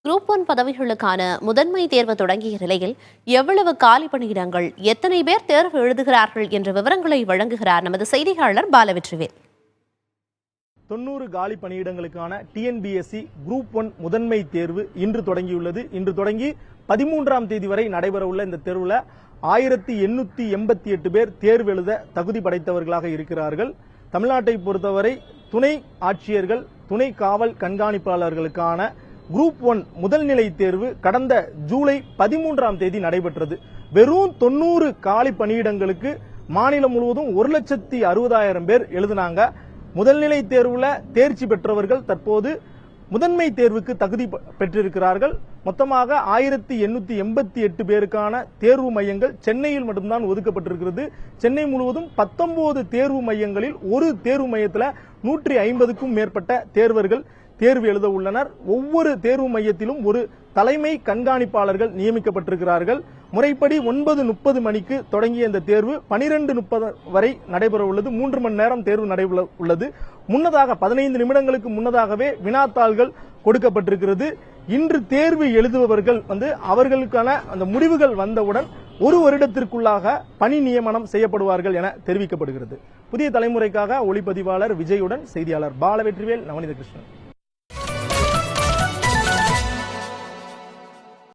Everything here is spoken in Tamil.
குரூப் 1 பதவிகளுக்கான முதன்மை தேர்வு தொடங்கிய நிலையில் எவ்வளவு காலி பணியிடங்கள், எத்தனை பேர் தேர்வு எழுதுகிறார்கள் என்ற விவரங்களை வழங்குகிறார் நமது செய்தியாளர் பாலவெற்றிவேல். 90 காலி பணியிடங்களுக்கான டிஎன்பிஎஸ்சி குரூப் 1 முதன்மை தேர்வு இன்று தொடங்கியுள்ளது. இன்று தொடங்கி 13ஆம் தேதி வரை நடைபெறவுள்ள இந்த தேர்வுல 1888 பேர் தேர்வு எழுத தகுதி படைத்தவர்களாக இருக்கிறார்கள். தமிழ்நாட்டை பொறுத்தவரை துணை ஆட்சியர்கள், துணை காவல் கண்காணிப்பாளர்களுக்கான குரூப் 1 முதல்நிலை தேர்வு கடந்த ஜூலை 13ஆம் தேதி நடைபெற்றது. வெறும் 90 காலி பணியிடங்களுக்கு மாநிலம் முழுவதும் 1,60,000 பேர் எழுதினாங்க. முதல்நிலை தேர்வுல தேர்ச்சி பெற்றவர்கள் தற்போது முதன்மை தேர்வுக்கு தகுதி பெற்றிருக்கிறார்கள். மொத்தமாக 1888 பேருக்கான தேர்வு மையங்கள் சென்னையில் மட்டும்தான் ஒதுக்கப்பட்டிருக்கிறது. சென்னை முழுவதும் 19 தேர்வு மையங்களில் ஒரு தேர்வு மையத்தில் 150க்கும் மேற்பட்ட தேர்வர்கள் தேர்வு எழுத உள்ளனர். ஒவ்வொரு தேர்வு மையத்திலும் ஒரு தலைமை கண்காணிப்பாளர்கள் நியமிக்கப்பட்டிருக்கிறார்கள். முறைப்படி 9:30 மணிக்கு தொடங்கிய இந்த தேர்வு 12:30 வரை நடைபெற உள்ளது. 3 மணி நேரம் தேர்வு நடைபெற உள்ளது. முன்னதாக 15 நிமிடங்களுக்கு முன்னதாகவே வினாத்தாள்கள் கொடுக்கப்பட்டிருக்கிறது. இன்று தேர்வு எழுதுபவர்கள் அவர்களுக்கான அந்த முடிவுகள் வந்தவுடன் 1 வருடத்திற்குள்ளாக பணி நியமனம் செய்யப்படுவார்கள் என தெரிவிக்கப்படுகிறது. புதிய தலைமுறைக்காக ஒளிப்பதிவாளர் விஜயுடன் செய்தியாளர் பாலவெற்றிவேல், நவநீத கிருஷ்ணன்.